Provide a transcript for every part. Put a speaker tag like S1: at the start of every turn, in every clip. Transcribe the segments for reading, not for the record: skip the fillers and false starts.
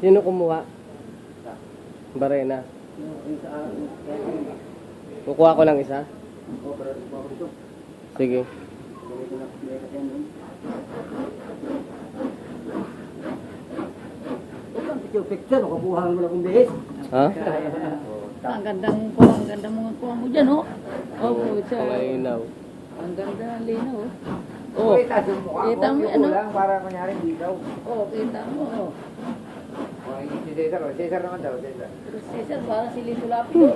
S1: Sino kumuha? Barena. Kukuha ko lang isa? Sige.
S2: Picture, kukuha mo lang kung bihis.
S1: Ha?
S3: Ang gandang mga kuha mo dyan, oh. Oh, sa...
S1: Malinaw.
S3: Ang ganda ng linaw, oh.
S1: Oh,
S2: Kita mo mukha
S3: Kita mo,
S2: yung
S3: ano?
S2: kulang para kunyari dito.
S3: Oh, kita mo, oh.
S2: Si Cesar, Cesar naman daw, Cesar.
S3: Pero Cesar, parang si Lito Lapid, oh.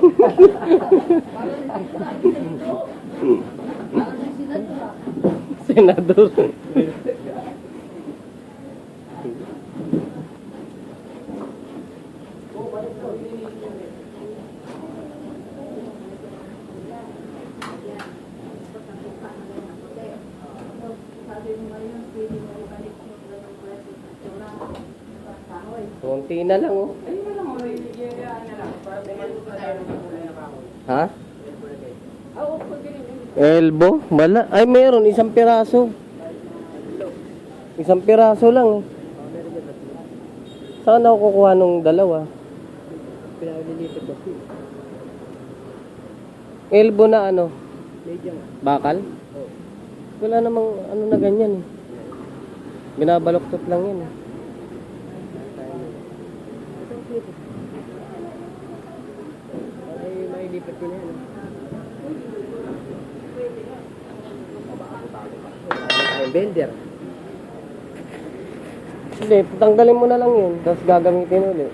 S3: Parang si Lito Lapid, oh. Parang si Sinadra.
S1: senador. Konti na lang, oh. Ha? Elbow? Wala. Ay, meron. Isang piraso. Isang piraso lang, eh. Saan ako kukuha nung dalawa?
S2: Pinalilipat kasi.
S1: Elbow na ano?
S2: Medyo.
S1: Bakal? Wala namang ano na ganyan, eh. Binabaloktot lang yan, eh.
S2: May lipat ko na yan. Ay, bender.
S1: Hindi, tanggalin mo na lang yun. Tapos gagamitin ulit.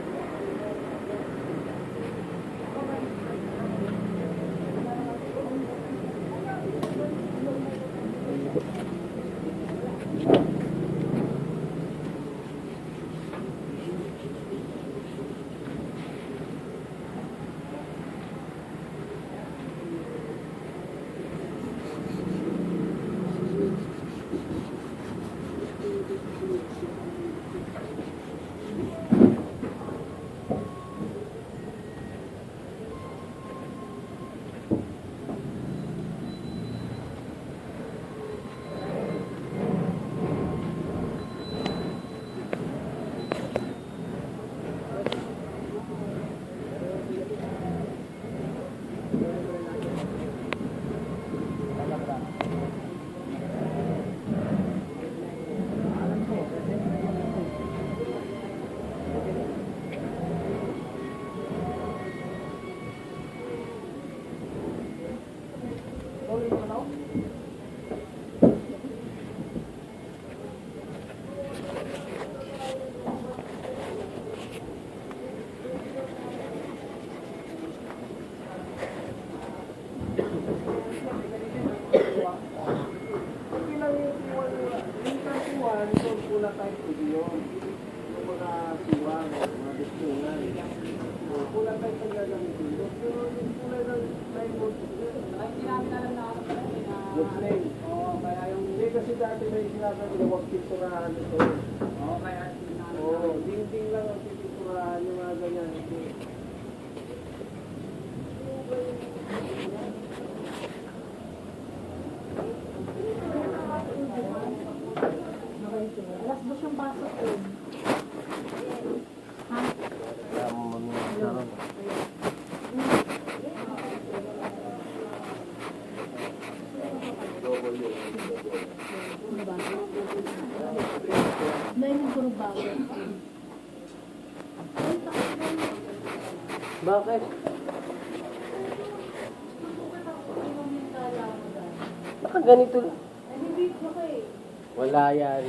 S2: Kasi dati may sinasabi na huwag pinturahan ito. Oo, kaya dingding lang ang pinturahan yung mga ganyan.
S4: Alas 2 yung pasok ko. Ha? Dahil yung puro bago.
S1: Bakit? Nakaganito lang. Wala yan.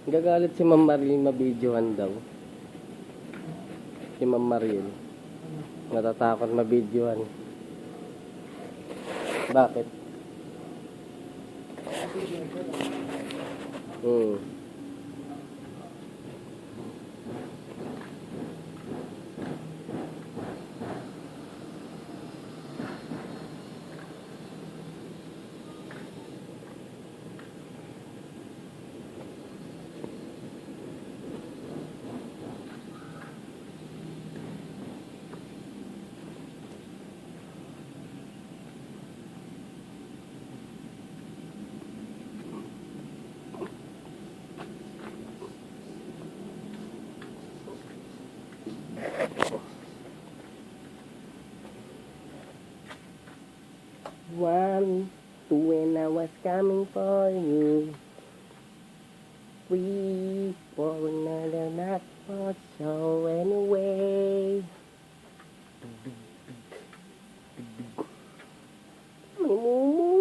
S1: Gagalit si Ma'am Mariel, mabidyohan daw. Si Ma'am Mariel. Natatakot mabidyohan. Bakit? me when I was coming for you. We for another not for so anyway. May mumu